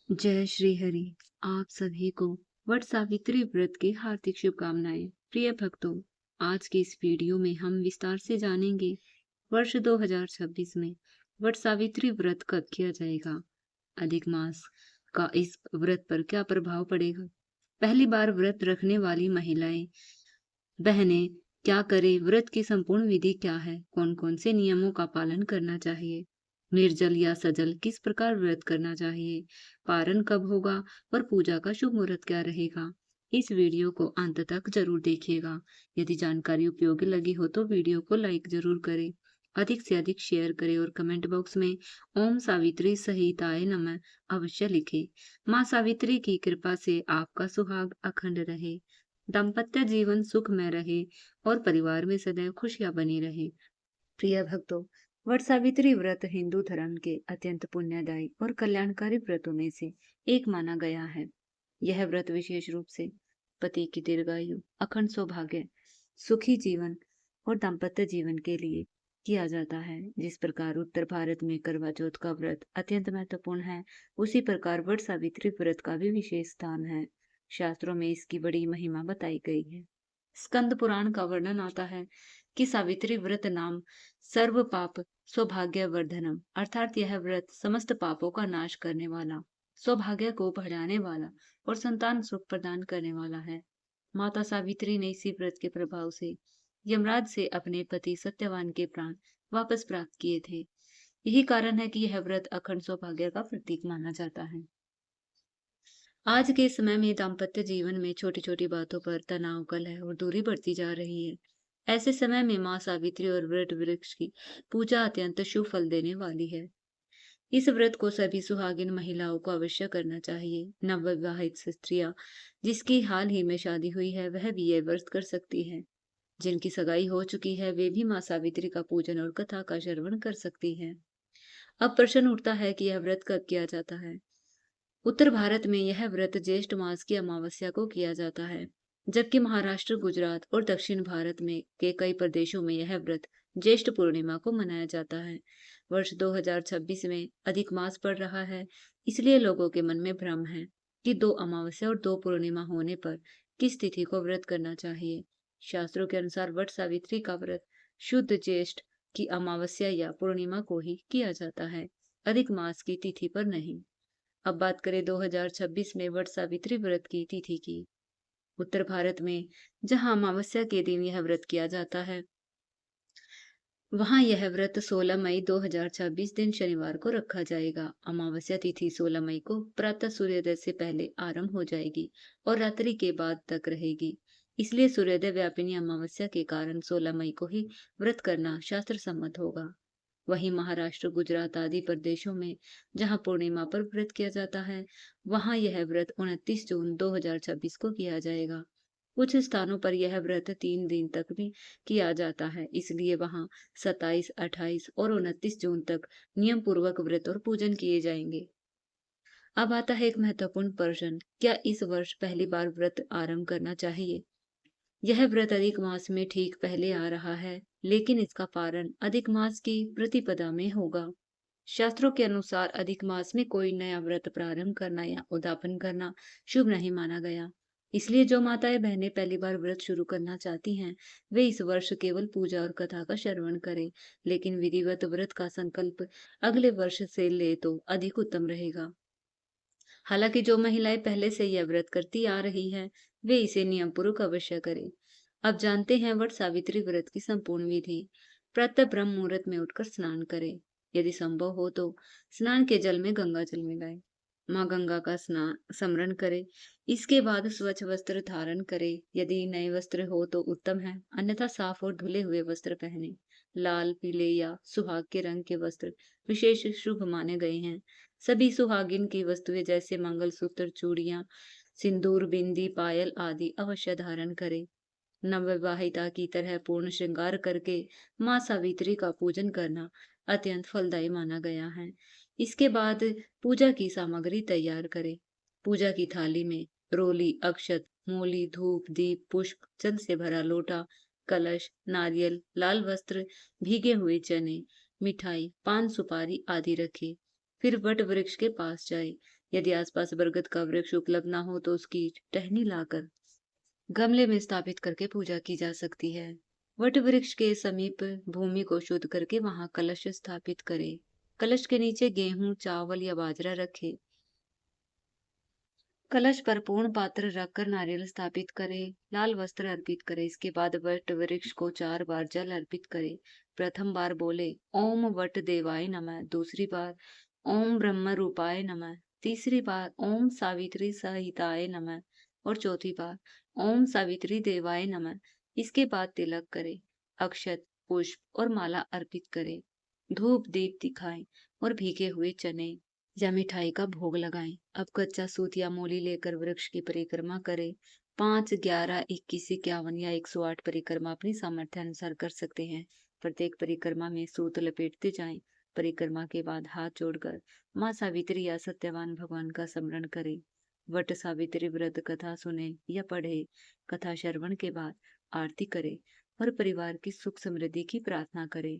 जय श्री हरि। आप सभी को वट सावित्री व्रत की हार्दिक शुभकामनाएं। प्रिय भक्तों, आज के इस वीडियो में हम विस्तार से जानेंगे वर्ष 2026 में वट सावित्री व्रत कब किया जाएगा, अधिक मास का इस व्रत पर क्या प्रभाव पड़ेगा, पहली बार व्रत रखने वाली महिलाएं बहनें क्या करें, व्रत की संपूर्ण विधि क्या है, कौन कौन से नियमों का पालन करना चाहिए, निर्जल या सजल किस प्रकार व्रत करना चाहिए, पारण कब होगा और पूजा का शुभ मुहूर्त क्या रहेगा। इस वीडियो को अंत तक जरूर देखिएगा। यदि जानकारी उपयोगी लगी हो तो वीडियो को लाइक जरूर करें, अधिक से अधिक शेयर करें और कमेंट बॉक्स में ओम सावित्री सहिताय नमः अवश्य लिखें। माँ सावित्री की कृपा से आपका सुहाग अखंड रहे, दाम्पत्य जीवन सुखमय रहे और परिवार में सदैव खुशियां बनी रहे। प्रिय भक्तों, वट सावित्री व्रत हिंदू धर्म के अत्यंत पुण्यदायी और कल्याणकारी व्रतों में से एक माना गया है। यह व्रत विशेष रूप से पति की दीर्घायु, अखंड सौभाग्य, सुखी जीवन और दाम्पत्य जीवन के लिए किया जाता है। जिस प्रकार उत्तर भारत में करवा चौथ का व्रत अत्यंत महत्वपूर्ण है, उसी प्रकार वट सावित्री व्रत का भी विशेष स्थान है। शास्त्रों में इसकी बड़ी महिमा बताई गई है। स्कंद पुराण का वर्णन आता है कि सावित्री व्रत नाम सर्व पाप सौभाग्य वर्धनम, अर्थात यह व्रत समस्त पापों का नाश करने वाला, सौभाग्य को बढ़ाने वाला और संतान सुख प्रदान करने वाला है। माता सावित्री ने इसी व्रत के प्रभाव से यमराज से अपने पति सत्यवान के प्राण वापस प्राप्त किए थे। यही कारण है कि यह व्रत अखंड सौभाग्य का प्रतीक माना जाता है। आज के समय में दाम्पत्य जीवन में छोटी छोटी बातों पर तनाव, कलह और दूरी बढ़ती जा रही है। ऐसे समय में माँ सावित्री और वट वृक्ष की पूजा अत्यंत शुभ फल देने वाली है। इस व्रत को सभी सुहागिन महिलाओं को अवश्य करना चाहिए। नवविवाहित स्त्रियां जिसकी हाल ही में शादी हुई है वह भी यह व्रत कर सकती है। जिनकी सगाई हो चुकी है वे भी माँ सावित्री का पूजन और कथा का श्रवण कर सकती है। अब प्रश्न उठता है कि यह व्रत कब किया जाता है। उत्तर भारत में यह व्रत ज्येष्ठ मास की अमावस्या को किया जाता है, जबकि महाराष्ट्र, गुजरात और दक्षिण भारत में के कई प्रदेशों में यह व्रत ज्येष्ठ पूर्णिमा को मनाया जाता है। वर्ष 2026 में अधिक मास पड़ रहा है, इसलिए लोगों के मन में भ्रम है कि दो अमावस्या और दो पूर्णिमा होने पर किस तिथि को व्रत करना चाहिए। शास्त्रों के अनुसार वट सावित्री का व्रत शुद्ध ज्येष्ठ की अमावस्या या पूर्णिमा को ही किया जाता है, अधिक मास की तिथि पर नहीं। अब बात करें 2026 में वट सावित्री व्रत की तिथि की। उत्तर भारत में जहां अमावस्या के दिन यह व्रत किया जाता है, वहां यह व्रत 16 मई 2026 दिन शनिवार को रखा जाएगा। अमावस्या तिथि 16 मई को प्रातः सूर्योदय से पहले आरंभ हो जाएगी और रात्रि के बाद तक रहेगी। इसलिए सूर्योदय व्यापिनी अमावस्या के कारण 16 मई को ही व्रत करना शास्त्र सम्मत होगा। वहीं महाराष्ट्र, गुजरात आदि प्रदेशों में जहां पूर्णिमा पर व्रत किया जाता है, वहां यह व्रत 29 जून 2026 को किया जाएगा। कुछ स्थानों पर यह व्रत 3 दिन तक भी किया जाता है, इसलिए वहां 27, 28 और 29 जून तक नियम पूर्वक व्रत और पूजन किए जाएंगे। अब आता है एक महत्वपूर्ण प्रश्न, क्या इस वर्ष पहली बार व्रत आरंभ करना चाहिए। यह व्रत अधिक मास में ठीक पहले आ रहा है, लेकिन इसका पारण अधिक मास की प्रतिपदा में होगा। शास्त्रों के अनुसार अधिक मास में कोई नया व्रत प्रारंभ करना या उद्यापन करना शुभ नहीं माना गया। इसलिए जो माताएं बहनें पहली बार व्रत शुरू करना चाहती हैं, वे इस वर्ष केवल पूजा और कथा का श्रवण करें, लेकिन विधिवत व्रत का संकल्प अगले वर्ष से ले तो अधिक उत्तम रहेगा। हालांकि जो महिलाएं पहले से यह व्रत करती आ रही हैं, वे इसे नियम पूर्वक अवश्य करें। अब जानते हैं वट सावित्री व्रत की संपूर्ण विधि। प्रातः ब्रह्म मुहूर्त में उठकर स्नान करें। यदि संभव हो तो स्नान के जल में गंगा जल मिलाएं। माँ गंगा का स्नान स्मरण करें। इसके बाद स्वच्छ वस्त्र धारण करें। यदि नए वस्त्र हो तो उत्तम है, अन्यथा साफ और धुले हुए वस्त्र पहने। लाल, पीले या सुहाग के रंग के वस्त्र विशेष शुभ माने गए हैं। सभी सुहागिन की वस्तुएं जैसे मंगलसूत्र, चूड़ियां, सिंदूर, बिंदी, पायल आदि अवश्य धारण करें। नवविवाहिता की तरह पूर्ण श्रृंगार करके माँ सावित्री का पूजन करना अत्यंत फलदायी माना गया है। इसके बाद पूजा की सामग्री तैयार करें। पूजा की थाली में रोली, अक्षत, मूली, धूप, दीप, पुष्प, जल से भरा लोटा, कलश, नारियल, लाल वस्त्र, भीगे हुए चने, मिठाई, पान सुपारी आदि रखें। फिर वट वृक्ष के पास जाए। यदि आसपास बरगद का वृक्ष उपलब्ध ना हो तो उसकी टहनी लाकर गमले में स्थापित करके पूजा की जा सकती है। वट वृक्ष के समीप भूमि को शुद्ध करके वहां कलश स्थापित करें। कलश के नीचे गेहूं, चावल या बाजरा रखें। कलश पर पूर्ण पात्र रखकर नारियल स्थापित करें। लाल वस्त्र अर्पित करें। इसके बाद वट वृक्ष को 4 बार जल अर्पित करें। प्रथम बार बोले ओम वट देवाय नमः, दूसरी बार ओम ब्रह्म रूपाय नमः, तीसरी बार ओम सावित्री सहिताय नमः और चौथी बार ओम सावित्री देवाय नमः। इसके बाद तिलक करें, अक्षत, पुष्प और माला अर्पित करें। धूप दीप दिखाएं और भीगे हुए चने या मिठाई का भोग लगाएं। अब कच्चा सूत या मोली लेकर वृक्ष की परिक्रमा करें। 5, 11, 21, 51 या 108 परिक्रमा अपनी सामर्थ्य अनुसार कर सकते हैं। प्रत्येक परिक्रमा में सूत लपेटते जाएं। परिक्रमा के बाद हाथ जोड़कर माँ सावित्री या सत्यवान भगवान का स्मरण करें। वट सावित्री व्रत कथा सुने या पढ़े। कथा श्रवण के बाद आरती करें और परिवार की सुख समृद्धि की प्रार्थना करें।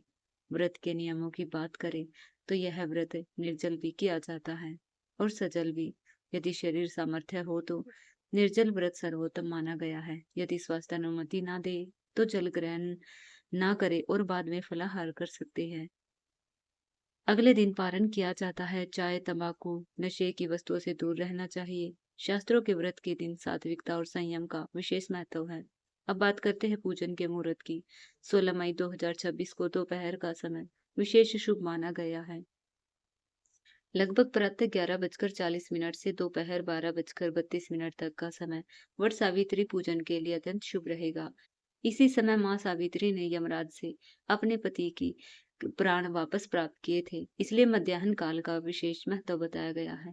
व्रत के नियमों की बात करें तो यह व्रत निर्जल भी किया जाता है और सजल भी। यदि शरीर सामर्थ्य हो तो निर्जल व्रत सर्वोत्तम माना गया है। यदि स्वास्थ्य अनुमति ना दे तो जल ग्रहण ना करे और बाद में फलाहार कर सकते हैं। अगले दिन पारण किया जाता है। चाय, तंबाकू, नशे की वस्तुओं से दूर रहना चाहिए। शास्त्रों के व्रत के दिन सात्विकता और संयम का विशेष महत्व है। अब बात करते हैं पूजन के मुहूर्त की। 16 मई 2026 को दोपहर का समय विशेष शुभ माना गया है। लगभग प्रातः 11:40 से दोपहर 12:32 तक का समय वट सावित्री पूजन के लिए अत्यंत शुभ रहेगा। इसी समय माँ सावित्री ने यमराज से अपने पति की प्राण वापस प्राप्त किए थे, इसलिए मध्याह्न काल का विशेष महत्व बताया गया है।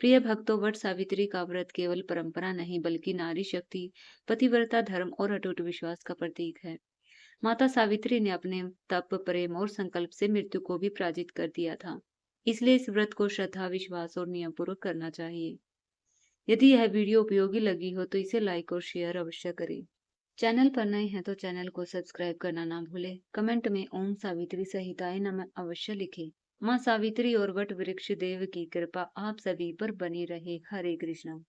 प्रिय भक्तों, वट सावित्री का व्रत केवल परंपरा नहीं बल्कि नारी शक्ति, पतिव्रता धर्म और अटूट विश्वास का प्रतीक है। माता सावित्री ने अपने तप, प्रेम और संकल्प से मृत्यु को भी पराजित कर दिया था। इसलिए इस व्रत को श्रद्धा, विश्वास और नियम पूर्वक करना चाहिए। यदि यह वीडियो उपयोगी लगी हो तो इसे लाइक और शेयर अवश्य करें। चैनल पर नए हैं तो चैनल को सब्सक्राइब करना ना भूलें। कमेंट में ओम सावित्री सहिताय नमः अवश्य लिखें। माँ सावित्री और वट वृक्ष देव की कृपा आप सभी पर बनी रहे। हरे कृष्णा।